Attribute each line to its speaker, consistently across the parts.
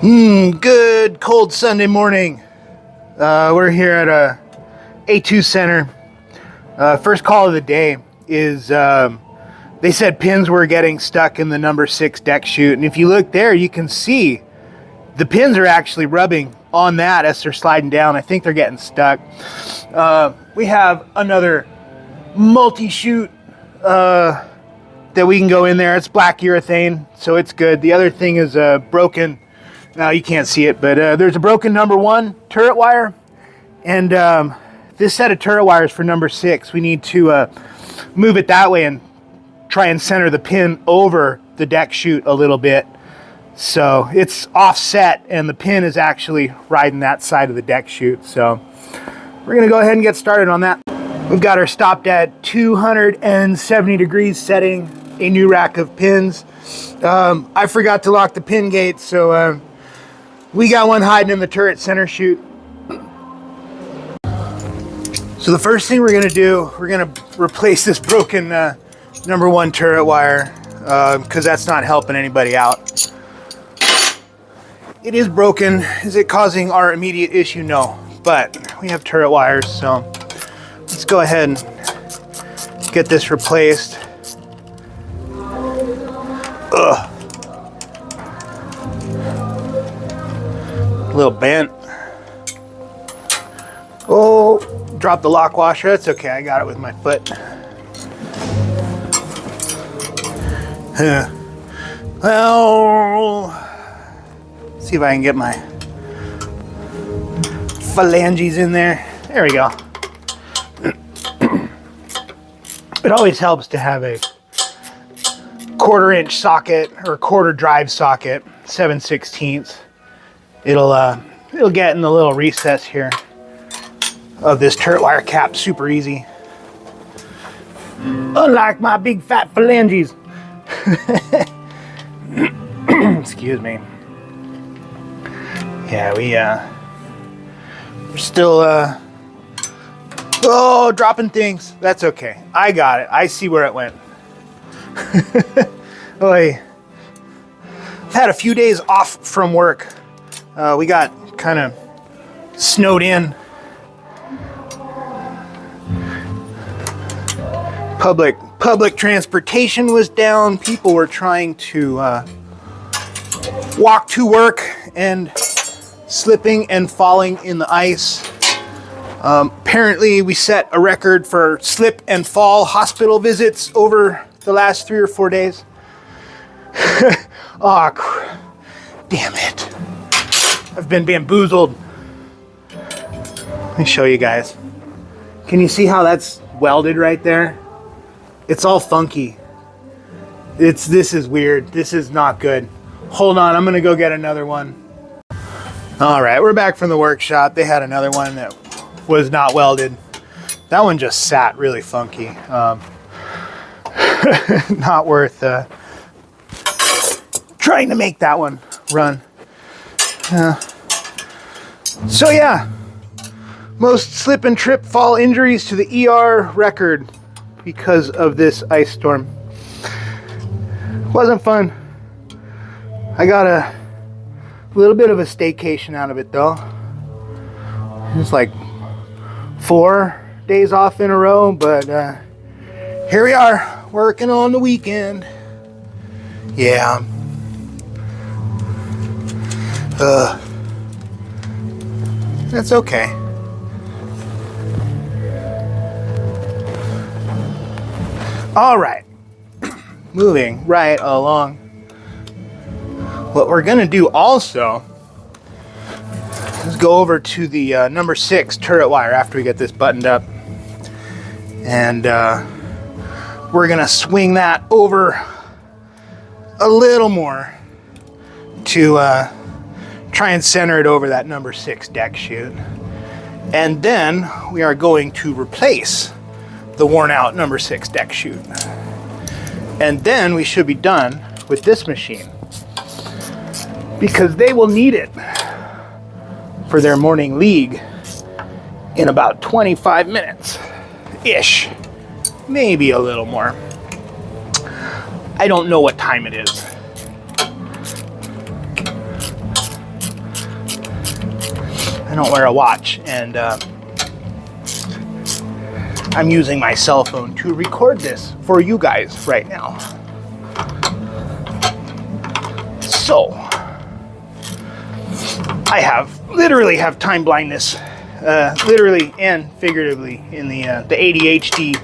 Speaker 1: Good cold Sunday morning. We're here at a A2 Center. First call of the day is they said pins were getting stuck in the number 6 deck chute, and if you look there, you can see the pins are actually rubbing on that as they're sliding down. I think they're getting stuck. We have another multi-chute that we can go in there. It's black urethane, so it's good. The other thing is broken. Now you can't see it, but there's a broken number 1 turret wire, and this set of turret wires for number 6. We need to move it that way and try and center the pin over the deck chute a little bit, so it's offset and the pin is actually riding that side of the deck chute. So we're gonna go ahead and get started on that. We've got her stopped at 270 degrees, setting a new rack of pins. I forgot to lock the pin gate, so we got one hiding in the turret center chute. So the first thing we're gonna do, we're gonna replace this broken number 1 turret wire, because that's not helping anybody out. It is broken. Is it causing our immediate issue? No, but we have turret wires, so let's go ahead and get this replaced. Ugh. A little bent. Oh, dropped the lock washer. That's okay, I got it with my foot. Well, see if I can get my phalanges in there. There we go. It always helps to have a 1/4 inch socket or 1/4 drive socket, 7/16. It'll get in the little recess here of this turret wire cap super easy. Unlike my big fat phalanges. Excuse me. Yeah, we're still oh, dropping things. That's okay. I got it. I see where it went. I've had a few days off from work. We got kind of snowed in. Public transportation was down. People were trying to walk to work and slipping and falling in the ice. Apparently we set a record for slip and fall hospital visits over the last 3 or 4 days. Oh, damn it. I've been bamboozled. Let me show you guys. Can you see how that's welded right there? It's all funky. This is weird. This is not good. Hold on, I'm gonna go get another one. All right, we're back from the workshop. They had another one that was not welded. That one just sat really funky. Not worth trying to make that one run. So yeah, most slip and trip fall injuries to the ER record because of this ice storm. Wasn't fun. I got a little bit of a staycation out of it though. It's like 4 days off in a row, but here we are, working on the weekend. Yeah. That's okay. All right, moving right along. What we're gonna do also is go over to the number 6 turret wire after we get this buttoned up, and we're gonna swing that over a little more to try and center it over that number 6 deck chute. And then we are going to replace the worn out number 6 deck chute. And then we should be done with this machine, because they will need it for their morning league in about 25 minutes ish, maybe a little more. I don't know what time it is. don't wear a watch, and I'm using my cell phone to record this for you guys right now. So I literally have time blindness, literally and figuratively, in the ADHD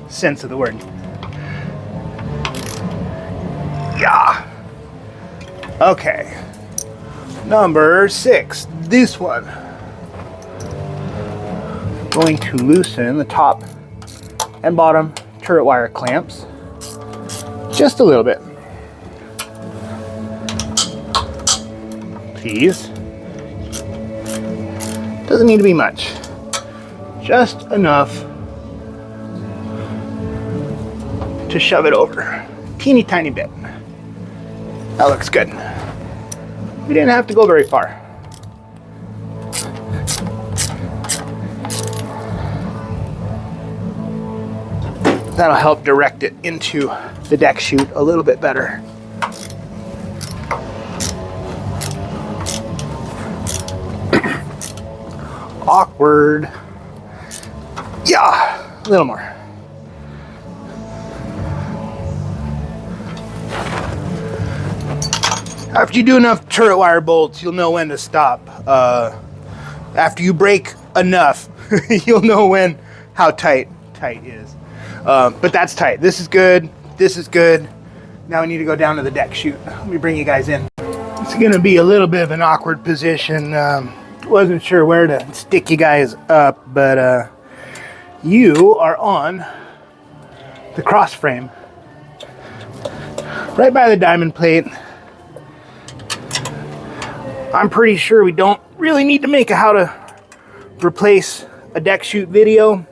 Speaker 1: sense of the word. Yeah. Okay. Number 6. This one. Going to loosen the top and bottom turret wire clamps just a little bit. Please. Doesn't need to be much. Just enough to shove it over. Teeny tiny bit. That looks good. We didn't have to go very far. That'll help direct it into the deck chute a little bit better. Awkward. Yeah, a little more. After you do enough turret wire bolts, you'll know when to stop. After you break enough, you'll know how tight is. But that's tight. This is good. This is good. Now we need to go down to the deck chute. Let me bring you guys in. It's gonna be a little bit of an awkward position. Wasn't sure where to stick you guys up, but you are on the cross frame, right by the diamond plate. I'm pretty sure we don't really need to make a how to replace a deck chute video,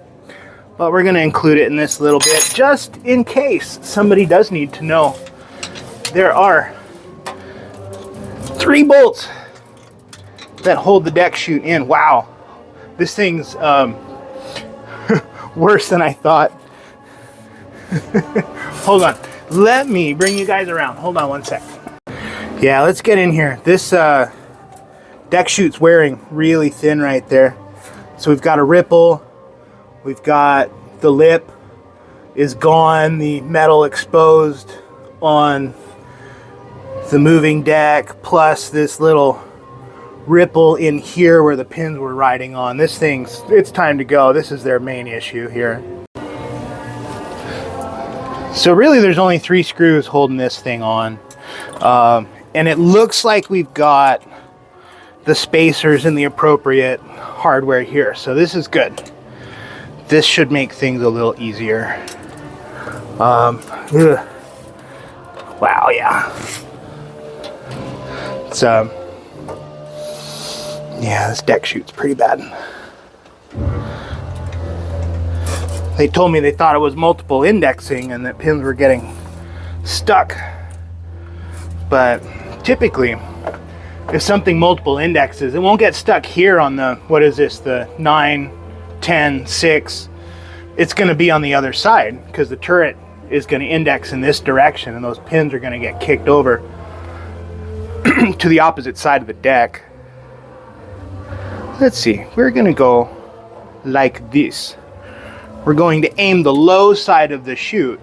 Speaker 1: but we're going to include it in this little bit just in case somebody does need to know. There are 3 bolts that hold the deck chute in. Wow, this thing's worse than I thought. Hold on, let me bring you guys around. Hold on one sec. Yeah, let's get in here. This deck chute's wearing really thin right there. So we've got a ripple, we've got the lip is gone, the metal exposed on the moving deck, plus this little ripple in here where the pins were riding on. This thing's, it's time to go. This is their main issue here. So really there's only 3 screws holding this thing on. And it looks like we've got the spacers in the appropriate hardware here. So this is good. This should make things a little easier. Wow, yeah. It's yeah, this deck chute's pretty bad. They told me they thought it was multiple indexing and that pins were getting stuck. But typically, if something multiple indexes, it won't get stuck here on the, what is this, the 9, 10, 6. It's going to be on the other side because the turret is going to index in this direction and those pins are going to get kicked over to the opposite side of the deck. Let's see, we're going to go like this. We're going to aim the low side of the chute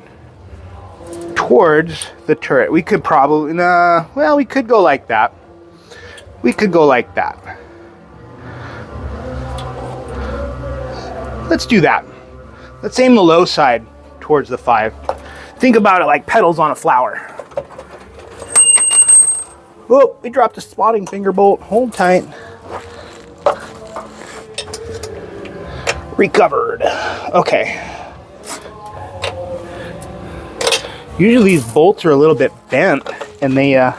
Speaker 1: towards the turret. We could probably, well, we could go like that. We could go like that. Let's do that. Let's aim the low side towards the 5. Think about it like petals on a flower. Oh, we dropped a spotting finger bolt. Hold tight. Recovered. Okay. Usually these bolts are a little bit bent and they're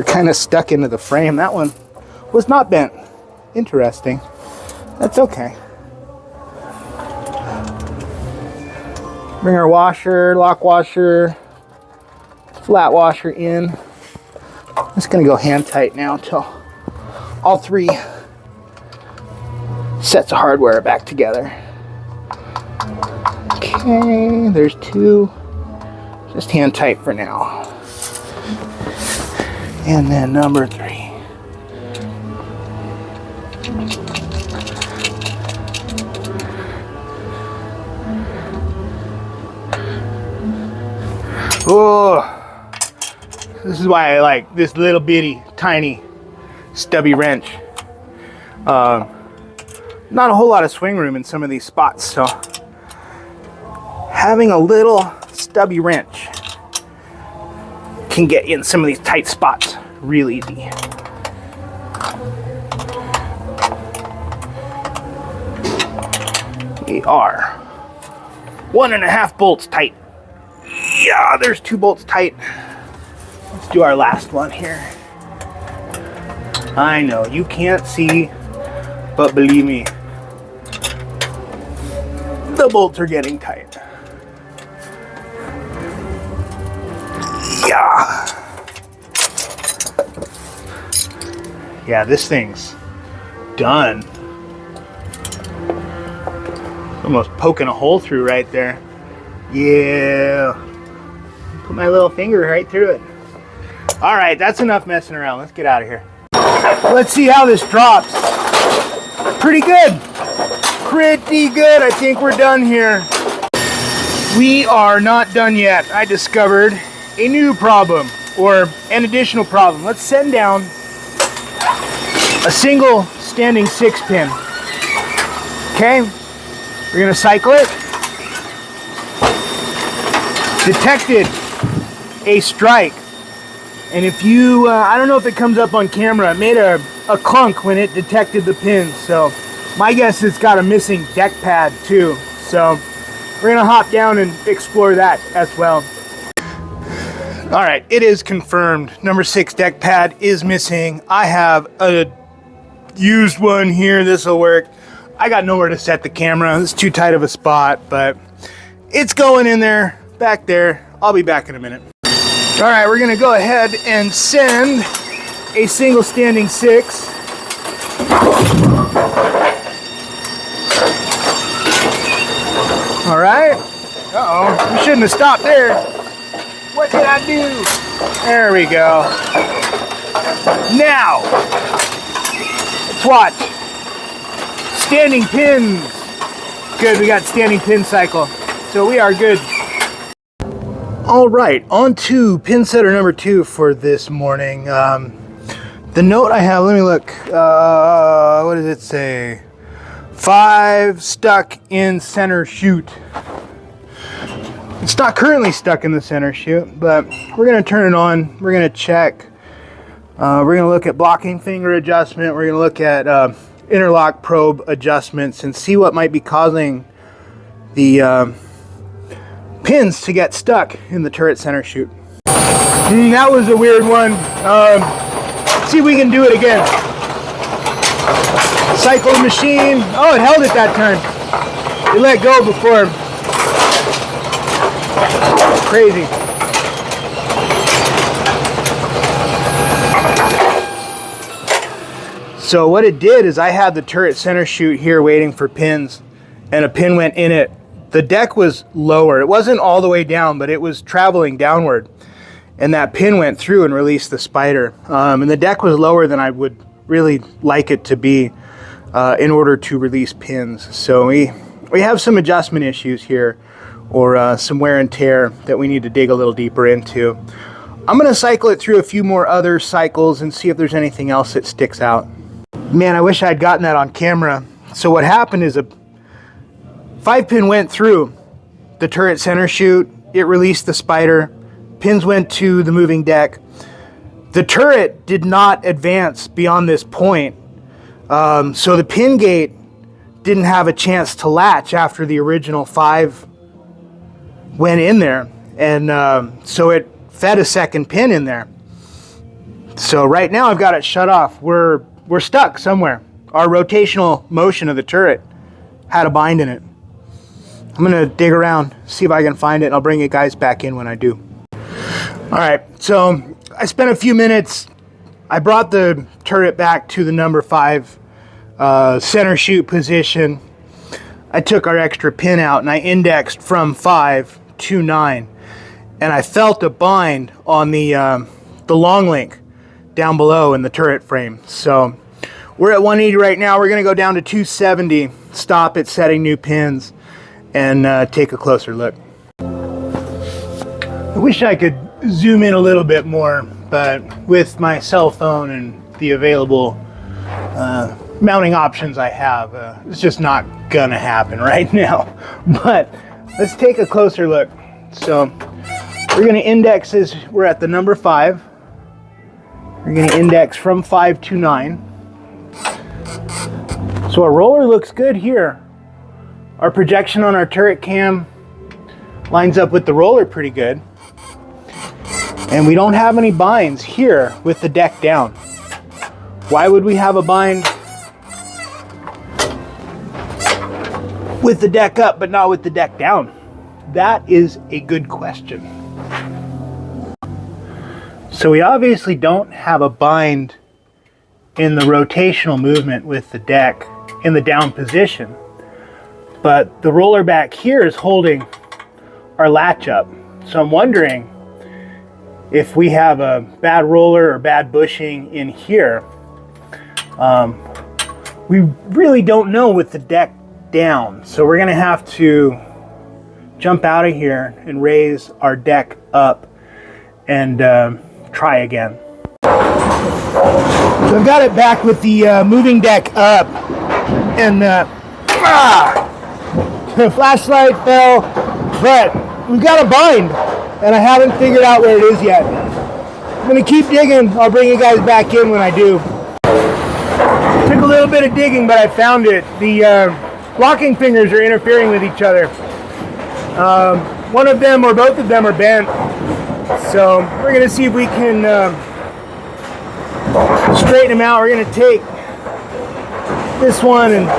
Speaker 1: kind of stuck into the frame. That one was not bent. Interesting. That's okay. Bring our washer, lock washer, flat washer in. I'm just going to go hand tight now until all 3 sets of hardware are back together. Okay, there's 2. Just hand tight for now. And then number 3. Oh, this is why I like this little bitty, tiny, stubby wrench. Not a whole lot of swing room in some of these spots, so having a little stubby wrench can get you in some of these tight spots real easy. We are 1.5 bolts tight. Yeah, there's 2 bolts tight. Let's do our last one here. I know you can't see, but believe me, the bolts are getting tight. Yeah, this thing's done. Almost poking a hole through right there. Yeah. Put my little finger right through it. All right, that's enough messing around. Let's get out of here. Let's see how this drops. Pretty good. Pretty good. I think we're done here. We are not done yet. I discovered a new problem, or an additional problem. Let's send down a single standing 6-pin. Okay, we're gonna cycle it. Detected a strike, and if you, I don't know if it comes up on camera, it made a clunk when it detected the pins. So my guess is it's got a missing deck pad too. So we're gonna hop down and explore that as well. All right, it is confirmed. Number 6 deck pad is missing. I have a used one here. This will work. I got nowhere to set the camera. It's too tight of a spot, but it's going in there, back there. I'll be back in a minute. All right, we're gonna go ahead and send a single standing 6. All right. Uh-oh, we shouldn't have stopped there. What did I do? There we go. Now, let's watch. Standing pins. Good, we got standing pin cycle. So we are good. All right, on to Pinsetter number 2 for this morning. The note I have, let me look. What does it say? 5 stuck in center chute. It's not currently stuck in the center chute, but we're going to turn it on. We're going to check. We're going to look at blocking finger adjustment. We're going to look at interlock probe adjustments and see what might be causing the pins to get stuck in the turret center chute. That was a weird one. Let's see if we can do it again. Cycle the machine. Oh, it held it that time. It let go before. Crazy. So what it did is I had the turret center chute here waiting for pins, and a pin went in it. The deck was lower. It wasn't all the way down, but it was traveling downward, and that pin went through and released the spider. And the deck was lower than I would really like it to be in order to release pins. So we have some adjustment issues here, or some wear and tear that we need to dig a little deeper into. I'm going to cycle it through a few more other cycles and see if there's anything else that sticks out. Man, I wish I'd gotten that on camera. So what happened is a 5-pin went through the turret center chute. It released the spider. Pins went to the moving deck. The turret did not advance beyond this point. So the pin gate didn't have a chance to latch after the original 5 went in there, and so it fed a second pin in there. So right now I've got it shut off. We're stuck somewhere. Our rotational motion of the turret had a bind in it. I'm gonna dig around, see if I can find it, and I'll bring you guys back in when I do. All right, so I spent a few minutes. I brought the turret back to the number 5 center chute position. I took our extra pin out and I indexed from 5 to 9, and I felt a bind on the long link down below in the turret frame. So we're at 180 right now. We're going to go down to 270, stop it, setting new pins, and take a closer look. wish I could zoom in a little bit more, but with my cell phone and the available mounting options I have, it's just not gonna happen right now. But let's take a closer look. So we're gonna index as we're at the number 5. We're gonna index from 5 to 9. So our roller looks good here. Our projection on our turret cam lines up with the roller pretty good. And we don't have any binds here with the deck down. Why would we have a bind with the deck up but not with the deck down? That is a good question. So we obviously don't have a bind in the rotational movement with the deck in the down position, but the roller back here is holding our latch up. So I'm wondering if we have a bad roller or bad bushing in here. We really don't know with the deck down, so we're gonna have to jump out of here and raise our deck up and try again. So I've got it back with the moving deck up, and the flashlight fell, but we've got a bind, and I haven't figured out where it is yet. I'm gonna keep digging. I'll bring you guys back in when I do. Took a little bit of digging, but I found it. The locking fingers are interfering with each other. One of them or both of them are bent. So we're gonna see if we can straighten them out. We're gonna take this one, and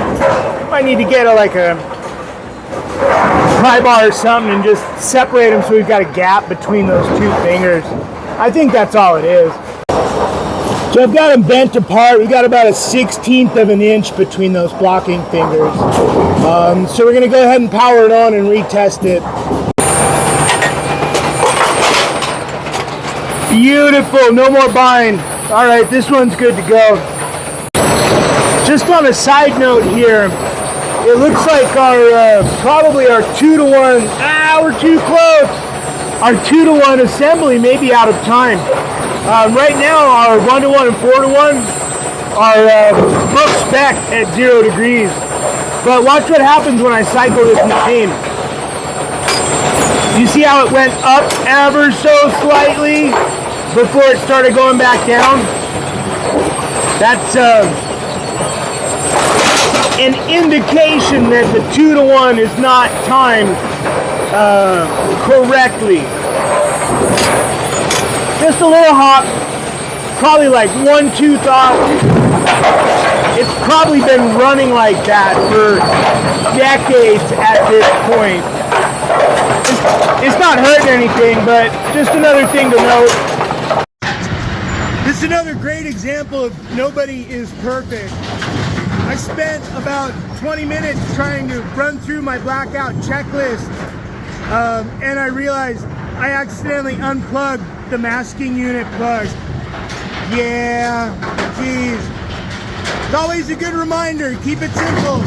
Speaker 1: I need to get a pry bar or something and just separate them so we've got a gap between those two fingers. I think that's all it is. So I've got them bent apart. We got about a 1/16 of an inch between those blocking fingers. So we're gonna go ahead and power it on and retest it. Beautiful, no more bind. All right, this one's good to go. Just on a side note here, it looks like our probably our 2-to-1. We're too close. Our 2-to-1 assembly may be out of time. Right now, our 1-to-1 and 4-to-1 are book spec at 0 degrees. But watch what happens when I cycle this machine. You see how it went up ever so slightly before it started going back down? That's an indication that the 2-to-1 is not timed correctly. Just a little hop, probably like 1/2 off. It's probably been running like that for decades at this point. It's not hurting anything, but just another thing to note. This is another great example of nobody is perfect. I spent about 20 minutes trying to run through my blackout checklist, and I realized I accidentally unplugged the masking unit plug. Yeah, geez. It's always a good reminder, keep it simple.